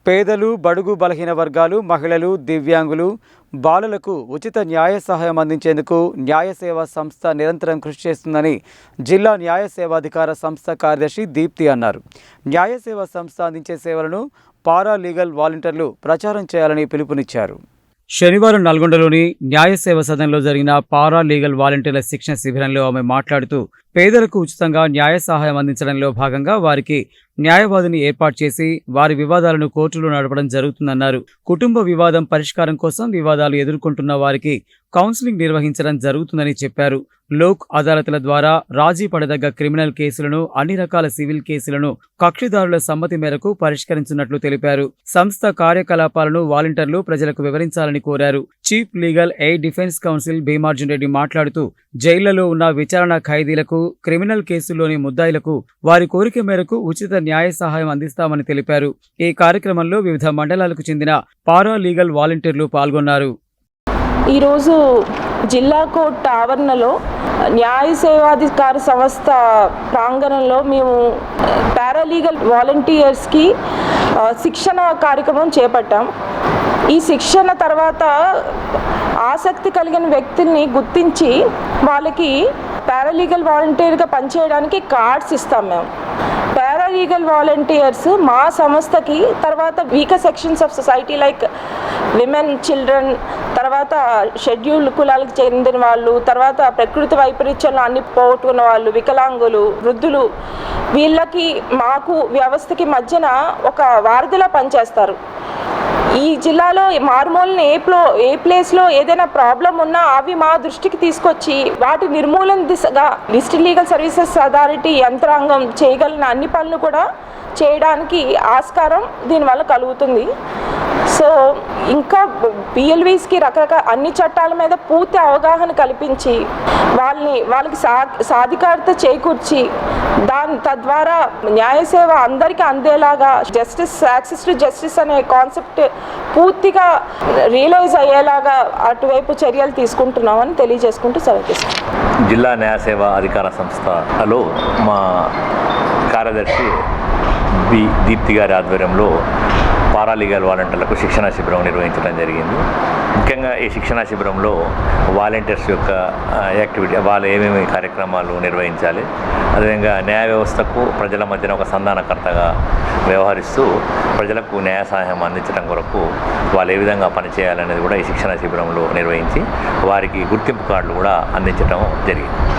పేదలు, బడుగు బలహీన వర్గాలు, మహిళలు, దివ్యాంగులు, బాలలకు ఉచిత న్యాయ సహాయం అందించేందుకు న్యాయ సేవా సంస్థ నిరంతరం కృషి చేస్తుందని జిల్లా న్యాయ సేవాధికార సంస్థ కార్యదర్శి దీప్తి అన్నారు. న్యాయ సేవా సంస్థ అందించే సేవలను పారా లీగల్ వాలంటీర్లు ప్రచారం చేయాలని పిలుపునిచ్చారు. శనివారం నల్గొండలోని న్యాయ సేవ సదన్లో జరిగిన పారా లీగల్ వాలంటీర్ల శిక్షణ శిబిరంలో ఆమె మాట్లాడుతూ పేదలకు ఉచితంగా న్యాయ సహాయం అందించడంలో భాగంగా వారికి న్యాయవాదిని ఏర్పాటు చేసి వారి వివాదాలను కోర్టులో నడపడం జరుగుతుందన్నారు. కుటుంబ వివాదం పరిష్కారం కోసం వివాదాలు ఎదుర్కొంటున్న వారికి కౌన్సిలింగ్ నిర్వహించడం జరుగుతుందని చెప్పారు. లోక్ అదాలత్ల ద్వారా రాజీ పడదగ్గ క్రిమినల్ కేసులను, అన్ని రకాల సివిల్ కేసులను కక్షిదారుల సమ్మతి మేరకు పరిష్కరించినట్లు తెలిపారు. సంస్థ కార్యకలాపాలను వాలంటీర్లు ప్రజలకు వివరించాలని కోరారు. Chief legal aid defence council Bhimarjun Reddy మాట్లాడుతూ జైళ్లలో ఉన్న విచారణ ఖైదీలకు, క్రిమినల్ కేసుల్లోని ముద్దాయిలకు వారి కోరిక మేరకు ఉచిత న్యాయ సహాయం అందిస్తామని తెలిపారు. ఈ కార్యక్రమంలో వివిధ మండలాలకు చెందిన పారా లీగల్ వాలంటీర్లు పాల్గొన్నారు. ఈరోజు జిల్లా కోర్టు ఆవరణలో న్యాయ సేవాధికార సంస్థ ప్రాంగణంలో మేము పారాలీగల్ వాలంటీర్స్కి శిక్షణ కార్యక్రమం చేపట్టాం. ఈ శిక్షణ తర్వాత ఆసక్తి కలిగిన వ్యక్తుల్ని గుర్తించి వాళ్ళకి పారాలీగల్ వాలంటీర్గా పనిచేయడానికి కార్డ్స్ ఇస్తాం. మేము పారాలీగల్ వాలంటీర్స్ మా సంస్థకి తర్వాత weaker sections of society like women, children, తర్వాత షెడ్యూల్డ్ కులాలకు చెందిన వాళ్ళు, తర్వాత ప్రకృతి వైపరీత్యంలో అన్ని పోగొట్టుకున్న వాళ్ళు, వికలాంగులు, వృద్ధులు, వీళ్ళకి మాకు వ్యవస్థకి మధ్యన ఒక వారధిలా పనిచేస్తారు. ఈ జిల్లాలో మారుమూలన ఏ ప్లేస్లో ఏదైనా ప్రాబ్లం ఉన్నా అవి మా దృష్టికి తీసుకొచ్చి వాటి నిర్మూలన దిశగా డిస్ట్రిక్ట్ లీగల్ సర్వీసెస్ అథారిటీ యంత్రాంగం చేయగలిగిన అన్ని పనులు కూడా చేయడానికి ఆస్కారం దీనివల్ల కలుగుతుంది. సో ఇంకా పిఎల్వీస్కి రకరకాల అన్ని చట్టాల మీద పూర్తి అవగాహన కల్పించి వాళ్ళకి సాధికారత చేకూర్చి తద్వారా న్యాయ సేవ అందరికీ అందేలాగా జస్టిస్, యాక్సెస్ టు జస్టిస్ అనే కాన్సెప్ట్ పూర్తిగా రియలైజ్ అయ్యేలాగా అటువైపు చర్యలు తీసుకుంటున్నామని తెలియజేసుకుంటూ సెలవు తీసుకుంటాం. జిల్లా న్యాయ సేవా అధికార సంస్థలో మా కార్యదర్శి దీప్తి గారి ఆధ్వర్యంలో పారాలీగల్ వాలంటీర్లకు శిక్షణా శిబిరం నిర్వహించడం జరిగింది. ముఖ్యంగా ఈ శిక్షణా శిబిరంలో వాలంటీర్స్ యొక్క యాక్టివిటీ, వాళ్ళు ఏమేమి కార్యక్రమాలు నిర్వహించాలి, అదేవిధంగా న్యాయ వ్యవస్థకు ప్రజల మధ్యన ఒక సంధానకర్తగా వ్యవహరిస్తూ ప్రజలకు న్యాయ సహాయం అందించడం కొరకు వాళ్ళు ఏ విధంగా పనిచేయాలనేది కూడా ఈ శిక్షణా శిబిరంలో నిర్వహించి వారికి గుర్తింపు కార్డులు కూడా అందించడం జరిగింది.